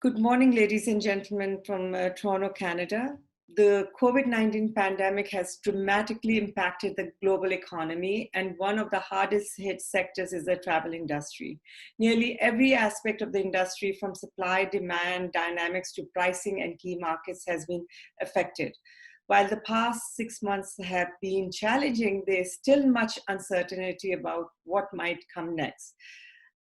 Good morning, ladies and gentlemen from Toronto, Canada. The COVID-19 pandemic has dramatically impacted the global economy, and one of the hardest hit sectors is the travel industry. Nearly every aspect of the industry, from supply, demand, dynamics to pricing and key markets, has been affected. While the past 6 months have been challenging, there's still much uncertainty about what might come next.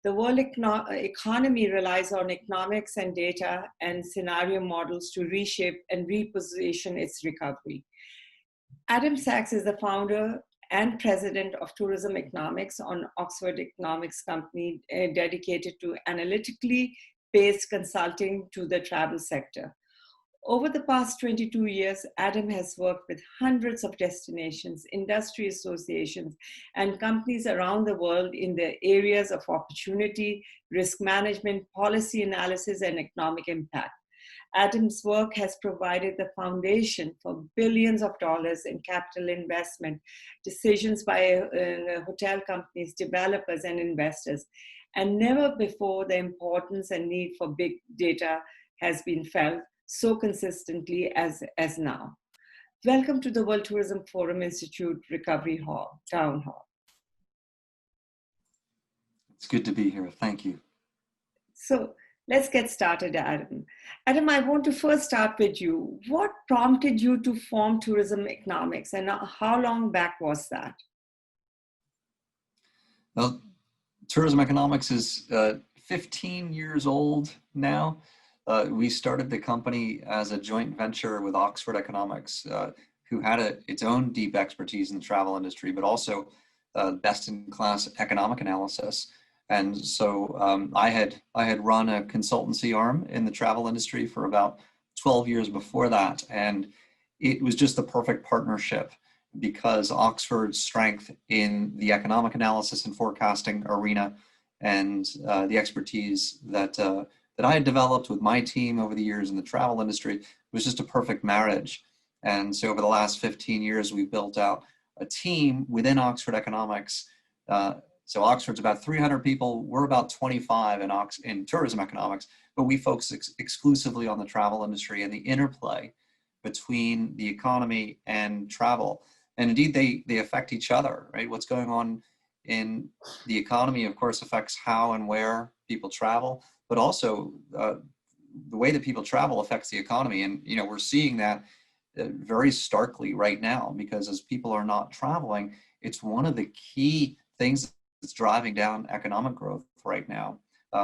The world economy relies on economics and data and scenario models to reshape and reposition its recovery. Adam Sachs is the founder and president of Tourism Economics on Oxford Economics Company, dedicated to analytically based consulting to the travel sector. Over the past 22 years, Adam has worked with hundreds of destinations, industry associations, and companies around the world in the areas of opportunity, risk management, policy analysis, and economic impact. Adam's work has provided the foundation for billions of dollars in capital investment decisions by hotel companies, developers, and investors. And never before the importance and need for big data has been felt so consistently as now. Welcome to the World Tourism Forum Institute Recovery Hall, Townhall. It's good to be here. Thank you. So let's get started, Adam. Adam, I want to first start with you. What prompted you to form Tourism Economics, and how long back was that? Well, Tourism Economics is 15 years old now. We started the company as a joint venture with Oxford Economics, who had its own deep expertise in the travel industry, but also best-in-class economic analysis. And so I had run a consultancy arm in the travel industry for about 12 years before that, and it was just the perfect partnership because Oxford's strength in the economic analysis and forecasting arena and the expertise that I had developed with my team over the years in the travel industry was just a perfect marriage. And so over the last 15 years, we've built out a team within Oxford Economics. So Oxford's about 300 people. We're about 25 in tourism economics, but we focus exclusively on the travel industry and the interplay between the economy and travel. And indeed, they affect each other, right? What's going on in the economy, of course, affects how and where people travel, but also the way that people travel affects the economy. And, you know, we're seeing that very starkly right now, because as people are not traveling, it's one of the key things that's driving down economic growth right now.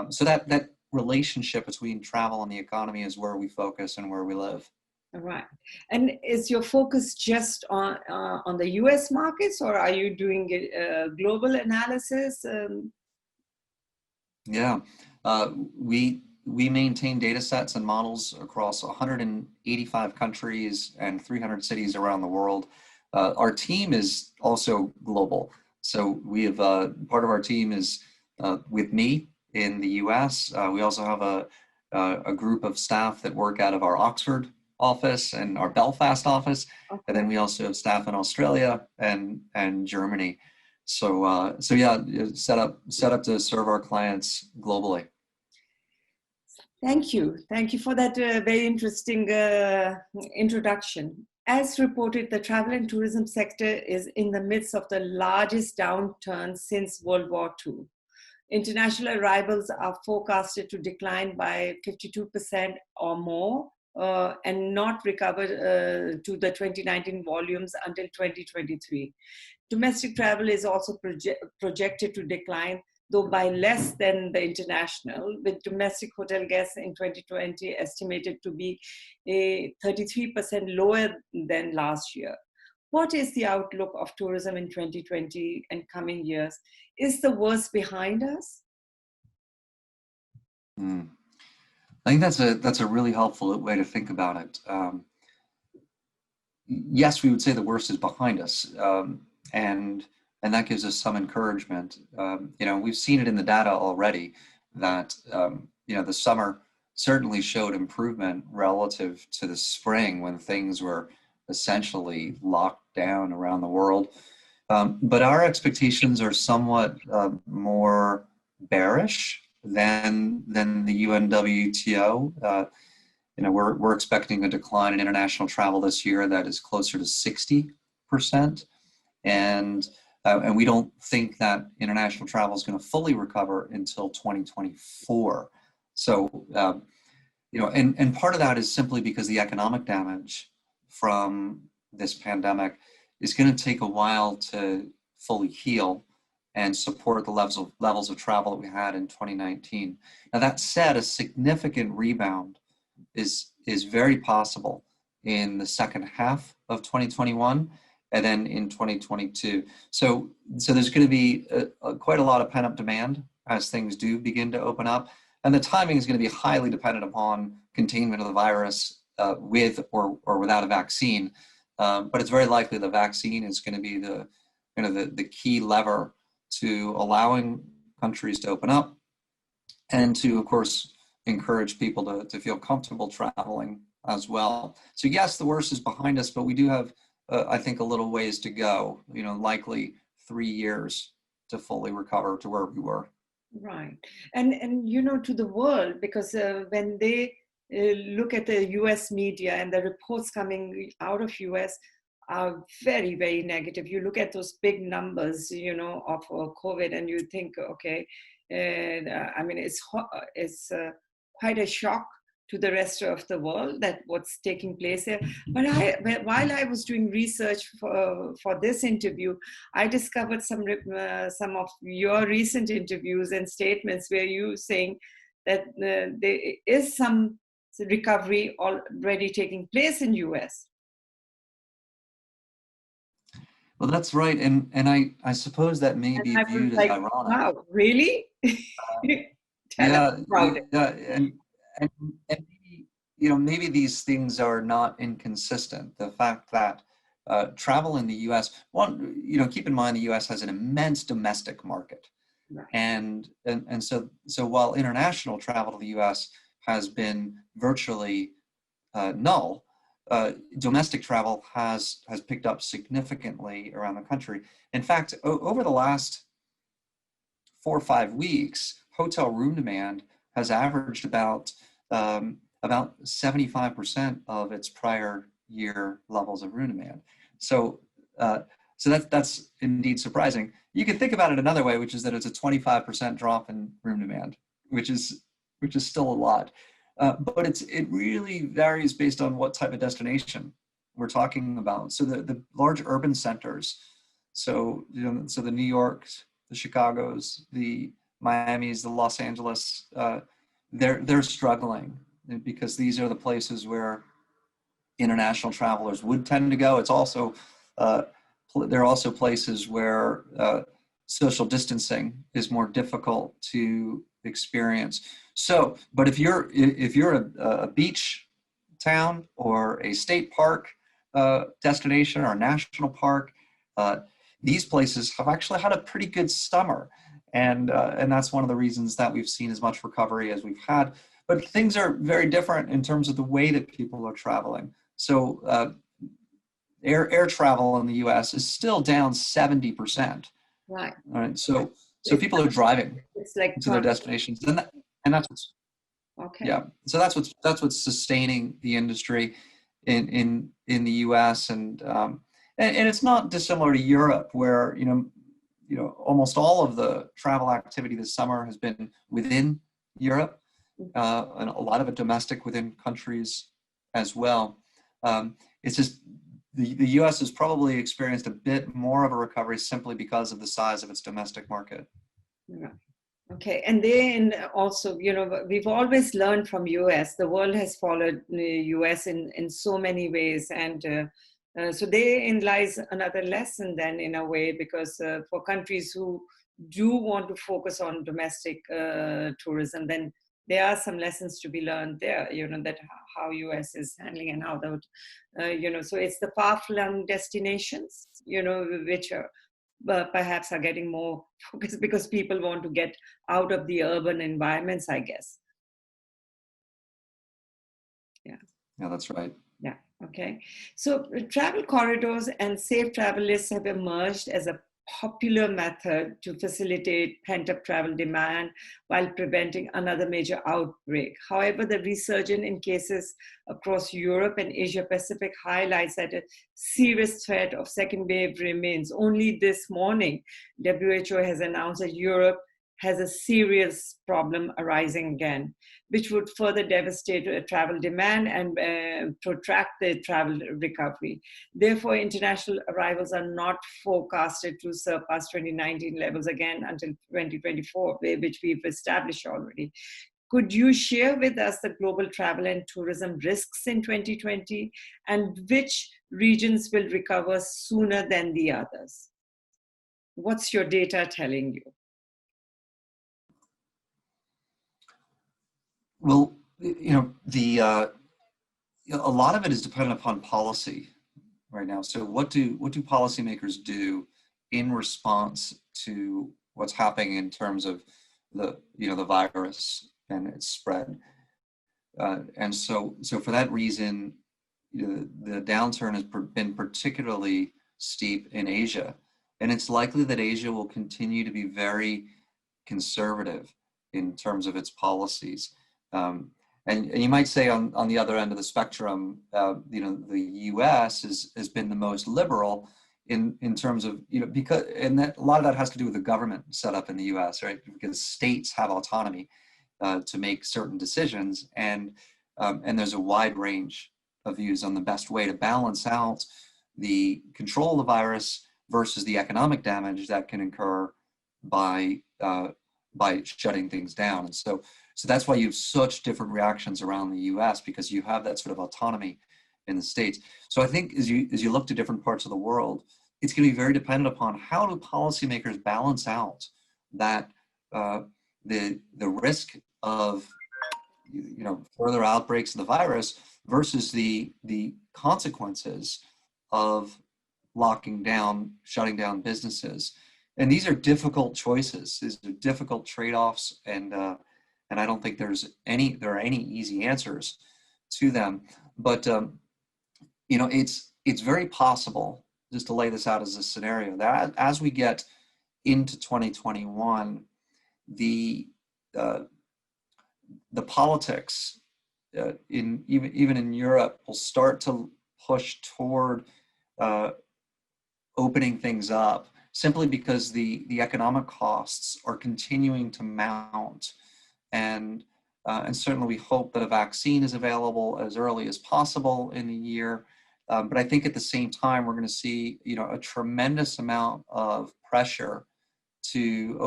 So that relationship between travel and the economy is where we focus and where we live. All right. And is your focus just on the US markets, or are you doing global analysis? Yeah, we maintain data sets and models across 185 countries and 300 cities around the world. Our team is also global. So we have part of our team is with me in the US. We also have a group of staff that work out of our Oxford office and our Belfast office. Okay. And then we also have staff in Australia and Germany. So yeah, set up to serve our clients globally. Thank you for that very interesting introduction. As reported, the travel and tourism sector is in the midst of the largest downturn since World War II. International arrivals are forecasted to decline by 52% or more and not recover to the 2019 volumes until 2023. Domestic travel is also projected to decline, though by less than the international, with domestic hotel guests in 2020 estimated to be 33% lower than last year. What is the outlook of tourism in 2020 and coming years? Is the worst behind us? I think that's a really helpful way to think about it. Yes, we would say the worst is behind us, and that gives us some encouragement. You know, we've seen it in the data already that you know, the summer certainly showed improvement relative to the spring when things were essentially locked down around the world. But our expectations are somewhat more bearish than the UNWTO. We're expecting a decline in international travel this year that is closer to 60%, and we don't think that international travel is going to fully recover until 2024. So, and part of that is simply because the economic damage from this pandemic is going to take a while to fully heal and support the levels of travel that we had in 2019. Now, that said, a significant rebound is very possible in the second half of 2021 and then in 2022. So there's going to be quite a lot of pent-up demand as things do begin to open up. And the timing is going to be highly dependent upon containment of the virus with or without a vaccine. But it's very likely the vaccine is going to be the key lever to allowing countries to open up and to, of course, encourage people to feel comfortable traveling as well. So yes, the worst is behind us, but we do have, I think, a little ways to go, likely 3 years to fully recover to where we were. Right. And to the world, because when they look at the US media and the reports coming out of US are very, very negative. You look at those big numbers, of COVID, and you think, okay, I mean, it's quite a shock to the rest of the world that what's taking place there. But while I was doing research for this interview, I discovered some of your recent interviews and statements where you saying that there is some recovery already taking place in US. Well, that's right, and I suppose that may be viewed as ironic. Wow, really? Tell us about it. And maybe these things are not inconsistent. The fact that travel in the U.S. Keep in mind the U.S. has an immense domestic market, right. and so while international travel to the U.S. has been virtually null. Domestic travel has picked up significantly around the country. In fact, over the last 4 or 5 weeks, hotel room demand has averaged about 75% of its prior year levels of room demand. So that's indeed surprising. You can think about it another way, which is that it's a 25% drop in room demand, which is still a lot. But it really varies based on what type of destination we're talking about. So the large urban centers, so the New Yorks, the Chicagos, the Miamis, the Los Angeles, they're struggling because these are the places where international travelers would tend to go. It's also there are also places where social distancing is more difficult to experience. So, but if you're a beach town or a state park destination or a national park, these places have actually had a pretty good summer, and that's one of the reasons that we've seen as much recovery as we've had. But things are very different in terms of the way that people are traveling. So, air travel in the U.S. is still down 70%. Right. All right. So people are driving to their destinations, and that's what's okay. Yeah. So that's what's sustaining the industry in the U.S. and it's not dissimilar to Europe, where almost all of the travel activity this summer has been within Europe, and a lot of it domestic within countries as well. It's just the U.S. has probably experienced a bit more of a recovery simply because of the size of its domestic market. Yeah. Okay, and then also, we've always learned from US. The world has followed the US in so many ways, and so therein lies another lesson then, in a way, because for countries who do want to focus on domestic tourism, then there are some lessons to be learned there, that how US is handling and how the, so it's the far-flung destinations, which are perhaps are getting more focused because people want to get out of the urban environments, I guess. Yeah. Yeah, that's right. Yeah. Okay. So travel corridors and safe travel lists have emerged as a popular method to facilitate pent-up travel demand while preventing another major outbreak. However, the resurgence in cases across Europe and Asia Pacific highlights that a serious threat of second wave remains. Only this morning, WHO has announced that Europe has a serious problem arising again, which would further devastate travel demand and protract the travel recovery. Therefore, international arrivals are not forecasted to surpass 2019 levels again until 2024, which we've established already. Could you share with us the global travel and tourism risks in 2020 and which regions will recover sooner than the others? What's your data telling you? Well, a lot of it is dependent upon policy right now. So what do policymakers do in response to what's happening in terms of the virus and its spread? And so for that reason, the downturn has been particularly steep in Asia, and it's likely that Asia will continue to be very conservative in terms of its policies. And you might say on the other end of the spectrum, the U.S. has been the most liberal in terms of, because, and that a lot of that has to do with the government set up in the U.S., right? Because states have autonomy to make certain decisions, and there's a wide range of views on the best way to balance out the control of the virus versus the economic damage that can incur by shutting things down. And so that's why you have such different reactions around the U.S., because you have that sort of autonomy in the states. So I think as you look to different parts of the world, it's going to be very dependent upon how do policymakers balance out that the risk of further outbreaks of the virus versus the consequences of locking down, shutting down businesses. And these are difficult choices. These are difficult trade-offs, and I don't think there are any easy answers to them. But it's very possible, just to lay this out as a scenario, that as we get into 2021, the politics even in Europe will start to push toward opening things up, simply because the economic costs are continuing to mount. And certainly we hope that a vaccine is available as early as possible in the year. But I think at the same time, we're going to see, a tremendous amount of pressure to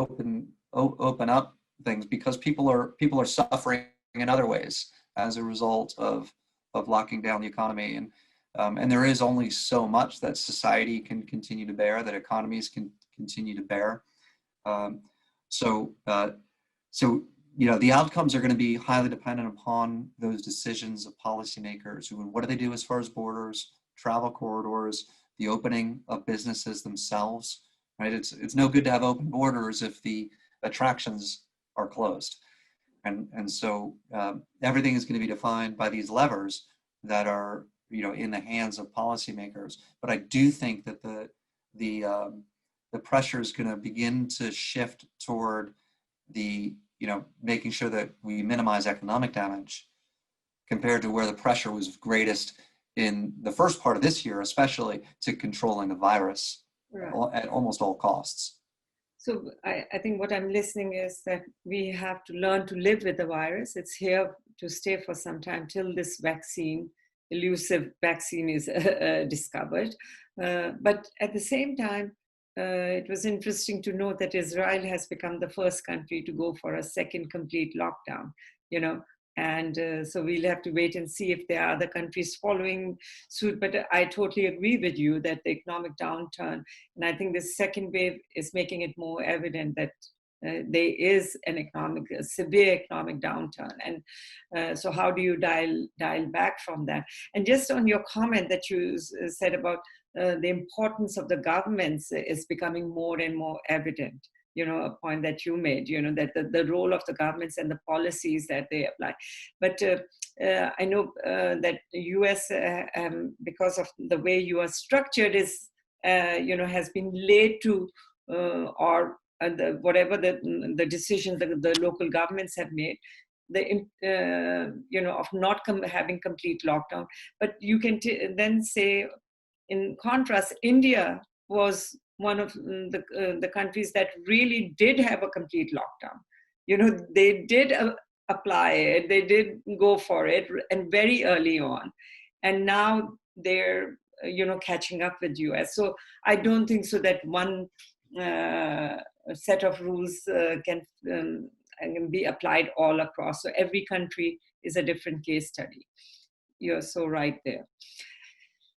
open up things, because people are suffering in other ways as a result of locking down the economy. And there is only so much that society can continue to bear, that economies can continue to bear. So the outcomes are going to be highly dependent upon those decisions of policymakers. What do they do as far as borders, travel corridors, the opening of businesses themselves, right? It's no good to have open borders if the attractions are closed. And so everything is going to be defined by these levers that are, in the hands of policymakers. But I do think that the pressure is going to begin to shift toward making sure that we minimize economic damage, compared to where the pressure was greatest in the first part of this year, especially to controlling the virus at almost all costs. So I think what I'm listening is that we have to learn to live with the virus. It's here to stay for some time till this elusive vaccine is discovered. But at the same time, it was interesting to note that Israel has become the first country to go for a second complete lockdown, and so we'll have to wait and see if there are other countries following suit. But I totally agree with you that the economic downturn, and I think the second wave is making it more evident that there is a severe economic downturn. And so how do you dial back from that? And just on your comment that you said about the importance of the governments is becoming more and more evident, a point that you made, that the role of the governments and the policies that they apply. But I know that the US, because of the way you are structured, is, has been late to or whatever the decisions that the local governments have made, of not having complete lockdown. But you can then say, in contrast, India was one of the countries that really did have a complete lockdown. They did apply it, they did go for it, and very early on. And now they're, catching up with US. So I don't think so that one set of rules can be applied all across. So every country is a different case study. You're so right there.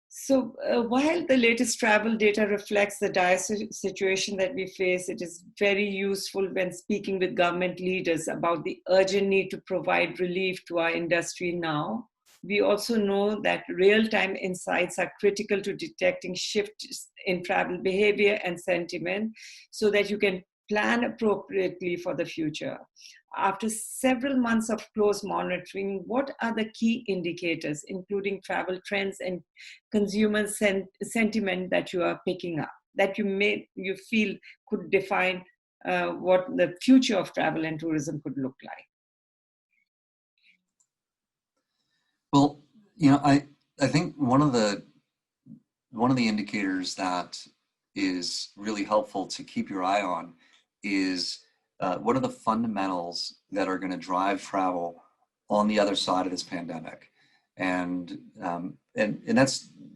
So while the latest travel data reflects the dire situation that we face, it is very useful when speaking with government leaders about the urgent need to provide relief to our industry now. We also know that real-time insights are critical to detecting shifts in travel behavior and sentiment so that you can plan appropriately for the future. After several months of close monitoring, what are the key indicators, including travel trends and consumer sentiment, that you are picking up, that you feel could define what the future of travel and tourism could look like? Well, I think one of the indicators that is really helpful to keep your eye on is what are the fundamentals that are going to drive travel on the other side of this pandemic, and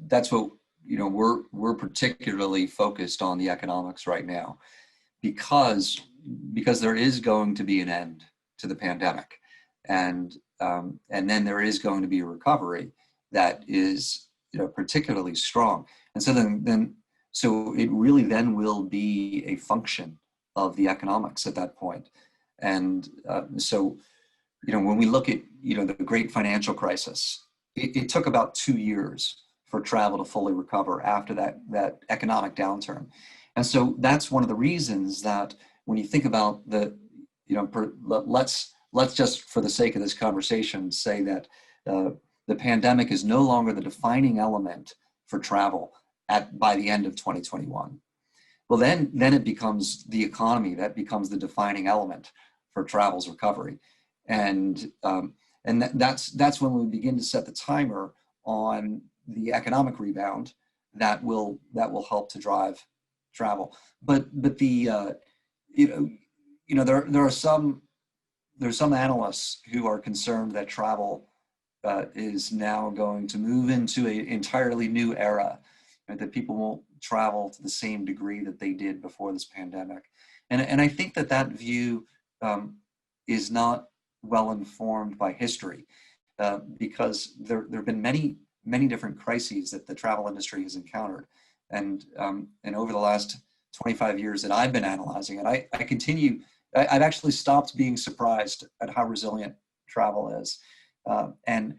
that's what we're particularly focused on, the economics right now, because there is going to be an end to the pandemic, and then there is going to be a recovery that is particularly strong, and so it really then will be a function of the economics at that point. And so when we look at the great financial crisis, it took about 2 years for travel to fully recover after that economic downturn. And so that's one of the reasons that when you think about let's just, for the sake of this conversation, say that the pandemic is no longer the defining element for travel by the end of 2021. Well, then it becomes the economy that becomes the defining element for travel's recovery, and that's when we begin to set the timer on the economic rebound that will help to drive travel. But there are some analysts who are concerned that travel is now going to move into an entirely new era, right? That people won't travel to the same degree that they did before this pandemic. And I think that view is not well informed by history, because there have been many different crises that the travel industry has encountered. And over the last 25 years that I've been analyzing it, I've actually stopped being surprised at how resilient travel is. And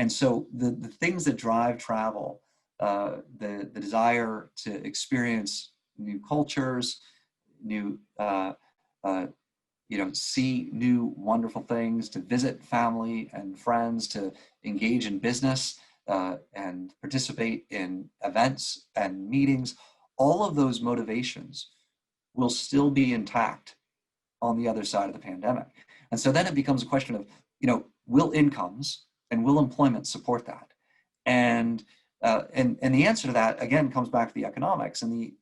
so the things that drive travel, the desire to experience new cultures, see new wonderful things, to visit family and friends, to engage in business, and participate in events and meetings, all of those motivations will still be intact on the other side of the pandemic. And so then it becomes a question of, will incomes and will employment support that? And the answer to that, again, comes back to the economics and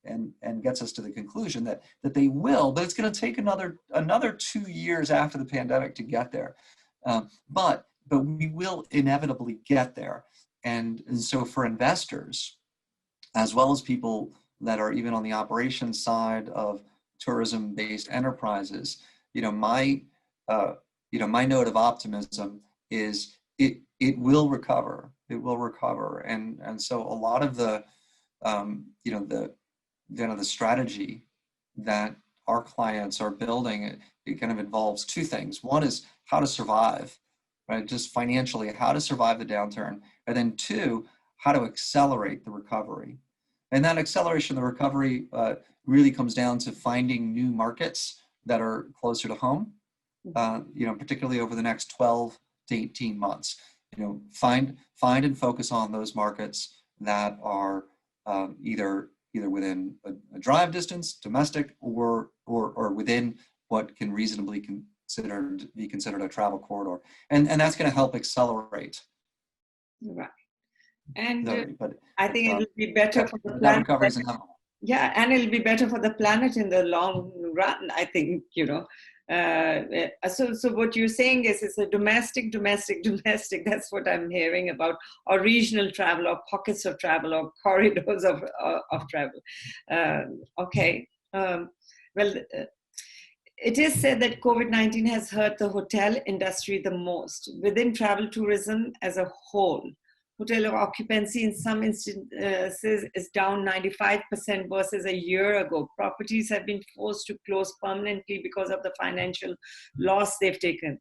gets us to the conclusion that they will, but it's going to take another 2 years after the pandemic to get there. But we will inevitably get there. And so for investors, as well as people that are even on the operations side of tourism-based enterprises, my note of optimism is it will recover. It will recover, and so a lot of the strategy that our clients are building, it kind of involves two things. One is how to survive, right? Just financially, how to survive the downturn, and then two, how to accelerate the recovery. And that acceleration of the recovery really comes down to finding new markets that are closer to home, particularly over the next 12 to 18 months. Find and focus on those markets that are either either within a drive distance, domestic, or within what can reasonably be considered a travel corridor, and that's going to help accelerate. Right. And But I think it'll be better for the that planet. recovery is inevitable. Yeah, and it'll be better for the planet in the long run, I think, So what you're saying is it's a domestic. That's what I'm hearing about, or regional travel, or pockets of travel, or corridors of travel. Okay. Well, it is said that COVID-19 has hurt the hotel industry the most within travel tourism as a whole. Hotel occupancy in some instances is down 95% versus a year ago. Properties have been forced to close permanently because of the financial loss they've taken.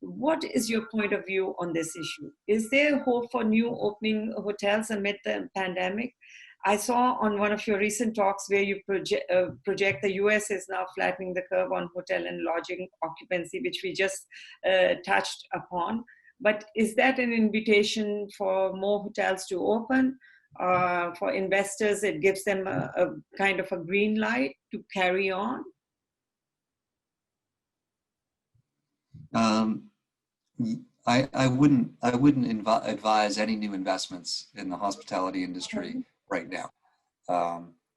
What is your point of view on this issue? Is there hope for new opening hotels amid the pandemic? I saw on one of your recent talks where you project the US is now flattening the curve on hotel and lodging occupancy, which we just touched upon. But is that an invitation for more hotels to open? For investors, it gives them a kind of a green light to carry on? I wouldn't advise any new investments in the hospitality industry right now.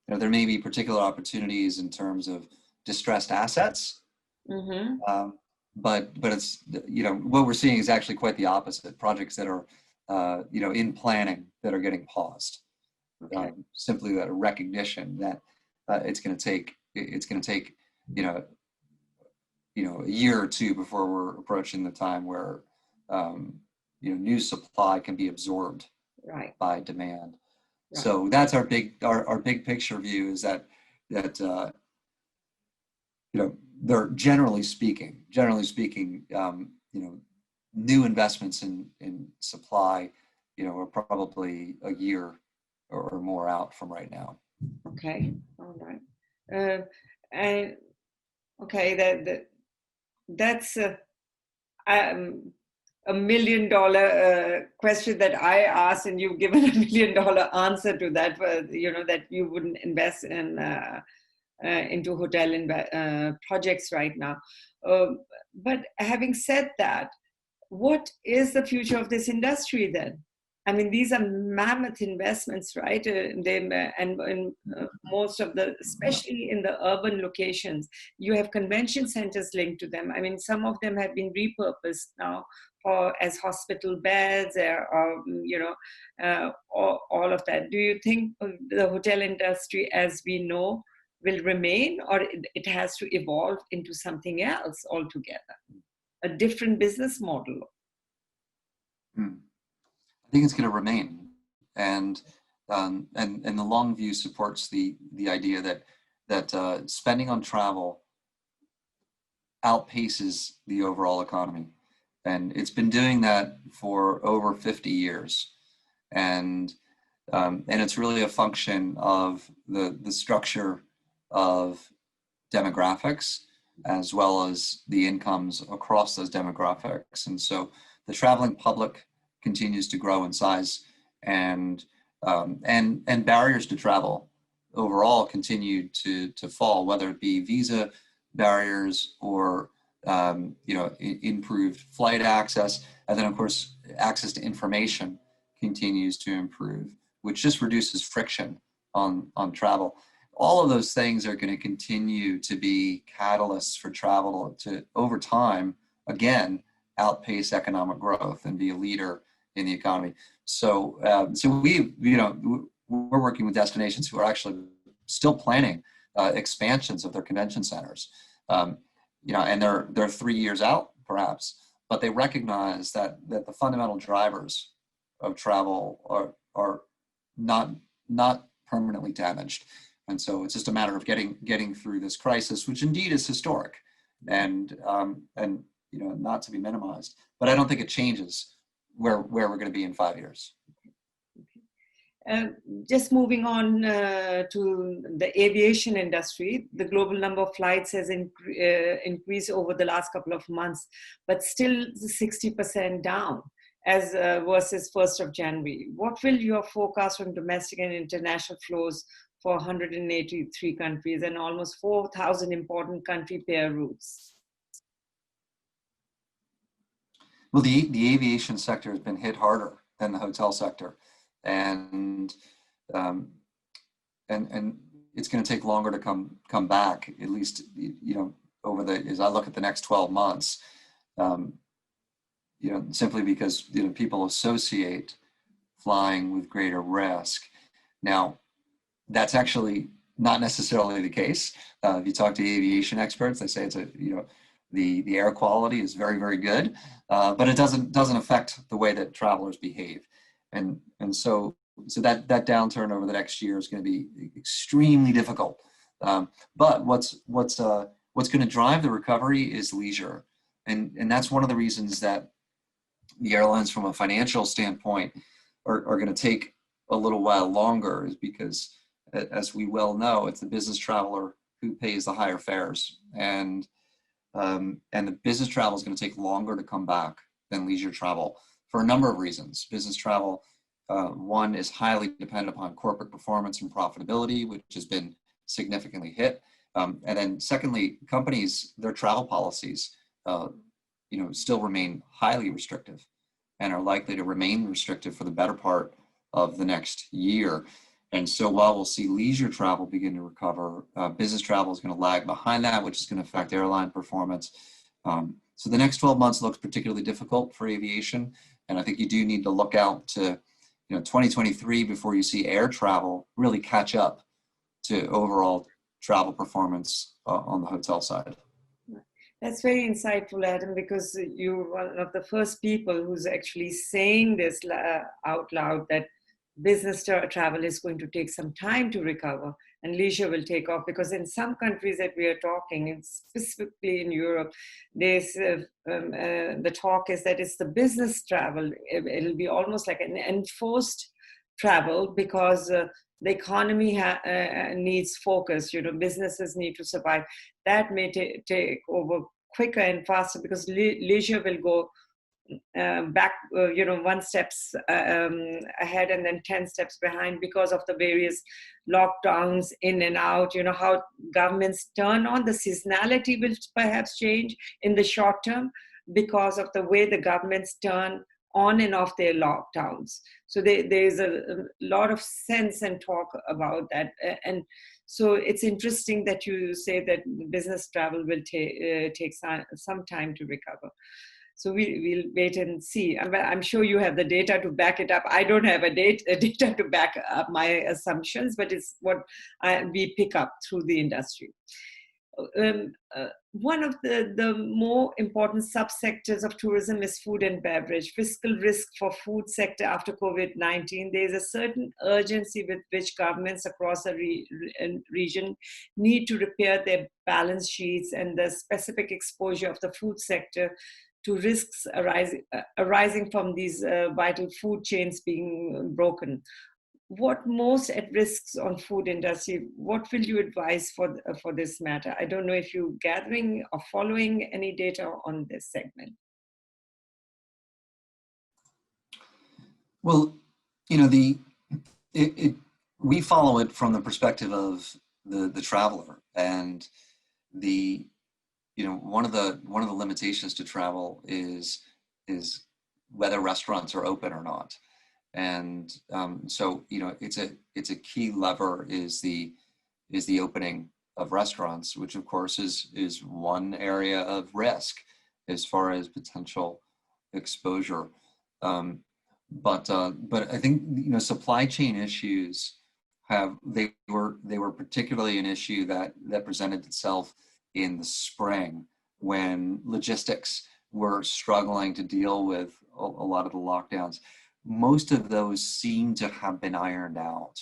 There may be particular opportunities in terms of distressed assets, but it's, what we're seeing is actually quite the opposite. Projects that are in planning that are getting paused. Okay. Simply that recognition that it's going to take a year or two before we're approaching the time where new supply can be absorbed by demand. Right. So that's our big picture view, is that they're generally speaking, new investments in supply, are probably a year or more out from right now. Okay, all right. And okay, that's a $1 million question that I asked, and you've given $1 million answer to that. That you wouldn't invest in into hotel projects right now. But having said that, what is the future of this industry then? I mean, these are mammoth investments, right? Most of especially in the urban locations, you have convention centers linked to them. I mean, some of them have been repurposed now as hospital beds, all of that. Do you think the hotel industry, as we know, will remain, or it has to evolve into something else altogether, a different business model? I think it's going to remain, and the long view supports the idea that spending on travel outpaces the overall economy, and it's been doing that for over 50 years, and it's really a function of the structure of demographics as well as the incomes across those demographics, and so the traveling public continues to grow in size, and barriers to travel overall continue to fall, whether it be visa barriers or improved flight access, and then of course access to information continues to improve, which just reduces friction on travel. All of those things are going to continue to be catalysts for travel to, over time, again, outpace economic growth and be a leader in the economy. So we're working with destinations who are actually still planning expansions of their convention centers, and they're 3 years out perhaps, but they recognize that the fundamental drivers of travel are not permanently damaged, and so it's just a matter of getting through this crisis, which indeed is historic, and not to be minimized. But I don't think it changes where we're going to be in 5 years. Just moving on to the aviation industry, the global number of flights has increased over the last couple of months, but still 60% down as versus 1st of January. What will your forecast on domestic and international flows for 183 countries and almost 4,000 important country pair routes. Well, the aviation sector has been hit harder than the hotel sector, and um, and it's going to take longer to come back. At least, you know, as I look at the next 12 months, you know, simply because, you know, people associate flying with greater risk. Now, that's actually not necessarily the case. If you talk to aviation experts, they say the air quality is very, very good, but it doesn't affect the way that travelers behave, and so that downturn over the next year is going to be extremely difficult. But what's going to drive the recovery is leisure, and that's one of the reasons that the airlines, from a financial standpoint, are going to take a little while longer, is because, as we well know, it's the business traveler who pays the higher fares, and the business travel is going to take longer to come back than leisure travel for a number of reasons. Business travel, one, is highly dependent upon corporate performance and profitability, which has been significantly hit. And then secondly, companies, their travel policies, you know, still remain highly restrictive and are likely to remain restrictive for the better part of the next year. And so while we'll see leisure travel begin to recover, business travel is going to lag behind that, which is going to affect airline performance. So the next 12 months looks particularly difficult for aviation. And I think you do need to look out to, you know, 2023 before you see air travel really catch up to overall travel performance on the hotel side. That's very insightful, Adam, because you're one of the first people who's actually saying this out loud, that business travel is going to take some time to recover and leisure will take off. Because in some countries that we are talking, and specifically in Europe, there's the talk is that it's the business travel. It'll be almost like an enforced travel, because the economy needs focus. You know, businesses need to survive. That may take over quicker and faster, because leisure will go back, you know, 1 steps ahead and then 10 steps behind, because of the various lockdowns in and out. You know, how governments turn on, the seasonality will perhaps change in the short term because of the way the governments turn on and off their lockdowns. So there's a lot of sense and talk about that. And so it's interesting that you say that business travel will take some time to recover. So we'll wait and see. I'm sure you have the data to back it up. I don't have a data to back up my assumptions, but it's what we pick up through the industry. One of the more important subsectors of tourism is food and beverage. Fiscal risk for food sector after COVID-19. There is a certain urgency with which governments across the region need to repair their balance sheets and the specific exposure of the food sector to risks arising from these vital food chains being broken. What most at risks on food industry? What will you advise for this matter? I don't know if you're gathering or following any data on this segment. Well, you know, we follow it from the perspective of the traveler, and you know, one of the limitations to travel is whether restaurants are open or not. And so, you know, it's a key lever is the opening of restaurants, which of course is one area of risk as far as potential exposure. But I think, you know, supply chain issues they were particularly an issue that presented itself in the spring, when logistics were struggling to deal with a lot of the lockdowns. Most of those seem to have been ironed out.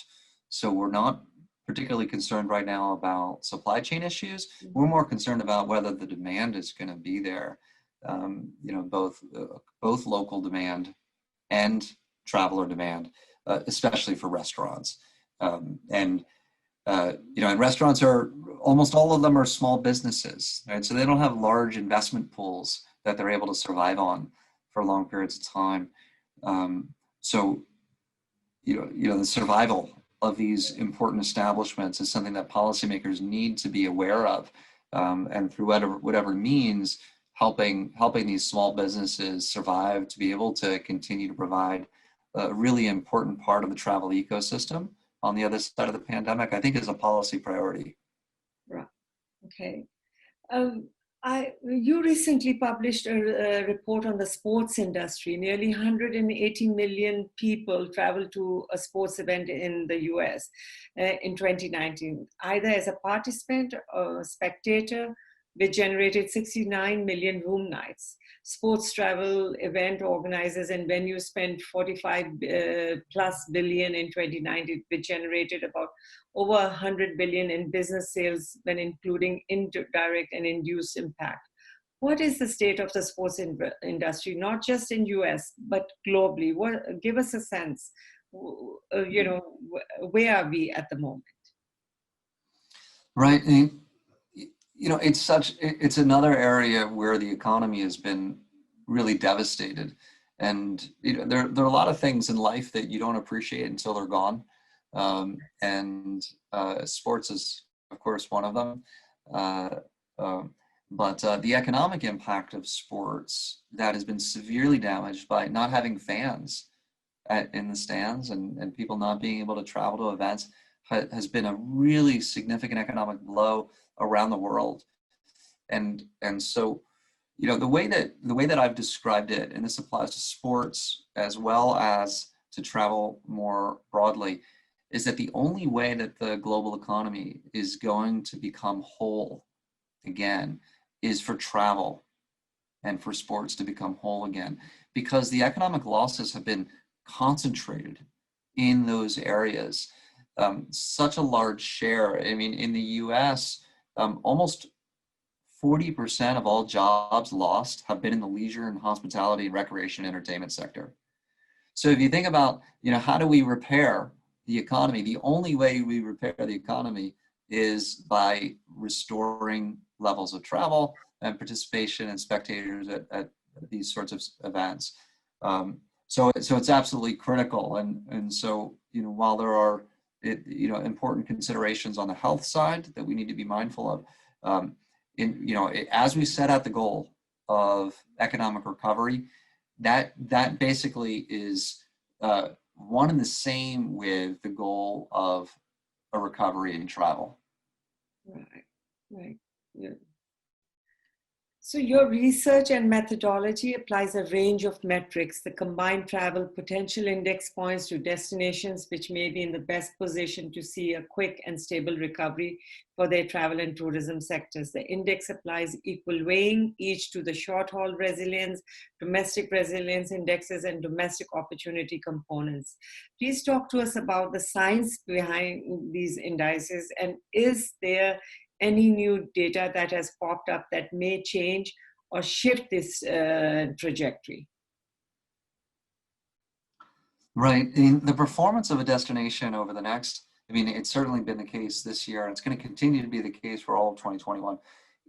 So we're not particularly concerned right now about supply chain issues. We're more concerned about whether the demand is going to be there. You know, both local demand and traveler demand, especially for restaurants. You know, and restaurants are, almost all of them are small businesses, right? So they don't have large investment pools that they're able to survive on for long periods of time. So, you know, the survival of these important establishments is something that policymakers need to be aware of, and through whatever means, helping these small businesses survive, to be able to continue to provide a really important part of the travel ecosystem on the other side of the pandemic, I think is a policy priority. Right. Okay. You recently published a report on the sports industry. Nearly 180 million people traveled to a sports event in the US in 2019, either as a participant or a spectator, which generated 69 million room nights. Sports travel event organizers and venues spent 45 plus billion in 2019, which generated about over 100 billion in business sales when including indirect and induced impact. What is the state of the sports industry, not just in US, but globally? Give us a sense, where are we at the moment? Right. And, it's another area where the economy has been really devastated. And there are a lot of things in life that you don't appreciate until they're gone. And sports is, of course, one of them. But the economic impact of sports that has been severely damaged by not having fans in the stands, and people not being able to travel to events has been a really significant economic blow around the world. And so, the way that I've described it, and this applies to sports as well as to travel more broadly, is that the only way that the global economy is going to become whole again is for travel and for sports to become whole again, because the economic losses have been concentrated in those areas. Such a large share. I mean, in the US, almost 40% of all jobs lost have been in the leisure and hospitality and recreation entertainment sector. So if you think about, how do we repair the economy? The only way we repair the economy is by restoring levels of travel and participation and spectators at these sorts of events. So it's absolutely critical. And so, while there are, important considerations on the health side that we need to be mindful of, as we set out the goal of economic recovery, that basically is one and the same with the goal of a recovery in travel. Right. Yeah. So your research and methodology applies a range of metrics. The combined travel potential index points to destinations which may be in the best position to see a quick and stable recovery for their travel and tourism sectors. The index applies equal weighing each to the short-haul resilience, domestic resilience indexes, and domestic opportunity components. Please talk to us about the science behind these indices, and is there any new data that has popped up that may change or shift this trajectory? Right. In the performance of a destination over the next, it's certainly been the case this year, and it's going to continue to be the case for all of 2021,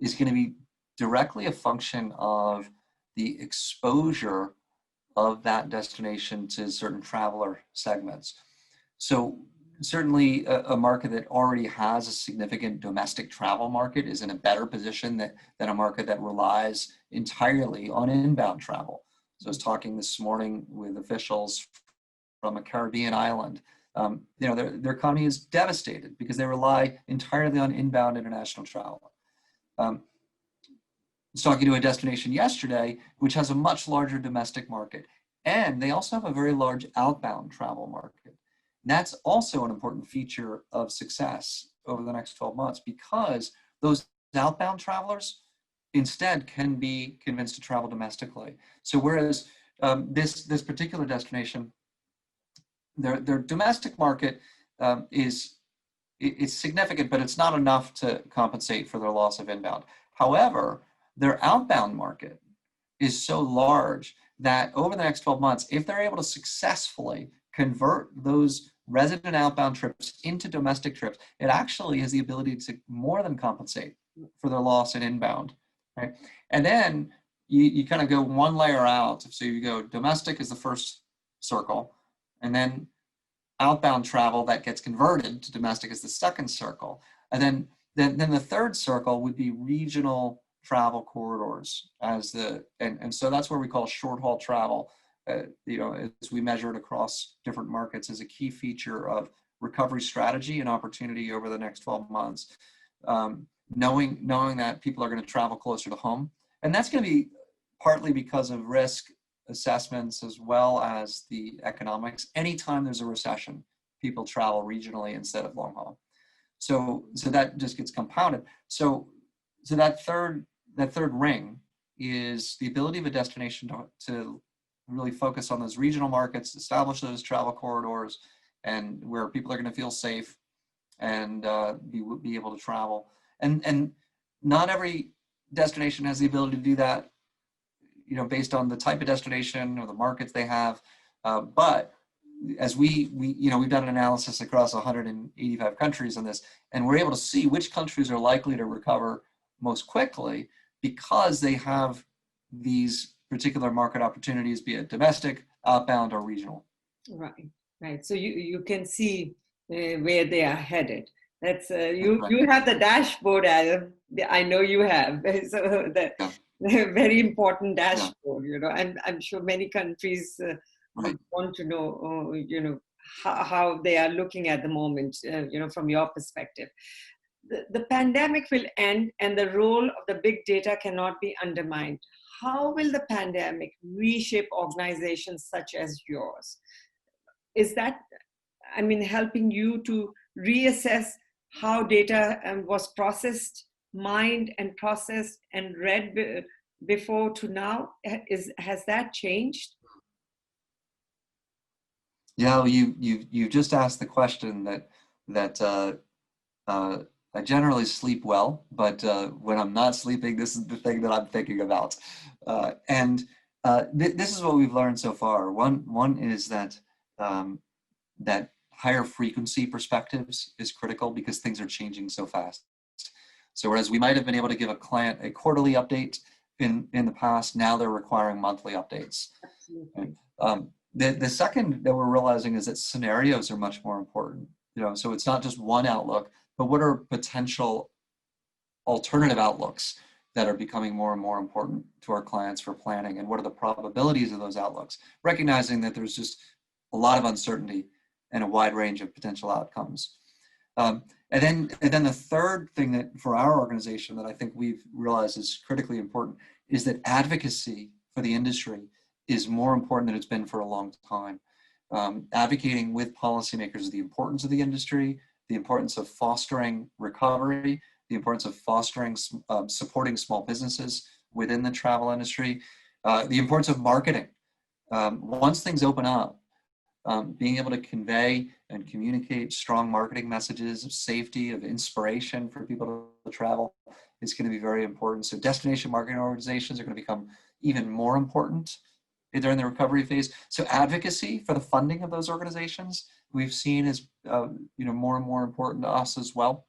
is going to be directly a function of the exposure of that destination to certain traveler segments. So certainly a market that already has a significant domestic travel market is in a better position than a market that relies entirely on inbound travel. So I was talking this morning with officials from a Caribbean island. Their economy is devastated because they rely entirely on inbound international travel. I was talking to a destination yesterday, which has a much larger domestic market, and they also have a very large outbound travel market. That's also an important feature of success over the next 12 months, because those outbound travelers instead can be convinced to travel domestically. So whereas this particular destination, their domestic market is significant, but it's not enough to compensate for their loss of inbound. However, their outbound market is so large that over the next 12 months, if they're able to successfully convert those resident outbound trips into domestic trips, it actually has the ability to more than compensate for their loss in inbound, right? And then you kind of go one layer out. So you go domestic is the first circle, and then outbound travel that gets converted to domestic is the second circle. And then the third circle would be regional travel corridors and so that's where we call short haul travel. As we measure it across different markets, is a key feature of recovery strategy and opportunity over the next 12 months. Knowing that people are going to travel closer to home, and that's going to be partly because of risk assessments as well as the economics. Anytime there's a recession, people travel regionally instead of long haul. So that just gets compounded. So that third ring is the ability of a destination to really focus on those regional markets, establish those travel corridors, and where people are going to feel safe and be able to travel. And not every destination has the ability to do that, based on the type of destination or the markets they have. But as we've done an analysis across 185 countries on this, and we're able to see which countries are likely to recover most quickly because they have these particular market opportunities, be it domestic, outbound, or regional. Right. So you can see where they are headed. That's you. Right. You have the dashboard, Adam. I know you have. So very important dashboard. I'm sure many countries want to know. How they are looking at the moment. From your perspective. The pandemic will end and the role of the big data cannot be undermined. How will the pandemic reshape organizations such as yours? Is that, helping you to reassess how data was processed, mined and processed and read before to now? Has that changed? Yeah, you just asked the question that I generally sleep well, but when I'm not sleeping, this is the thing that I'm thinking about. This is what we've learned so far. One is that that higher frequency perspectives is critical because things are changing so fast. So whereas we might have been able to give a client a quarterly update in the past, now they're requiring monthly updates. Absolutely. The second that we're realizing is that scenarios are much more important. So it's not just one outlook, but what are potential alternative outlooks that are becoming more and more important to our clients for planning, and what are the probabilities of those outlooks, recognizing that there's just a lot of uncertainty and a wide range of potential outcomes. And then the third thing that for our organization that I think we've realized is critically important is that advocacy for the industry is more important than it's been for a long time. Advocating with policymakers the importance of the industry, the importance of fostering recovery, the importance of fostering, supporting small businesses within the travel industry, the importance of marketing. Once things open up, being able to convey and communicate strong marketing messages of safety, of inspiration for people to travel is going to be very important. So destination marketing organizations are going to become even more important during the recovery phase. So advocacy for the funding of those organizations we've seen is more and more important to us as well.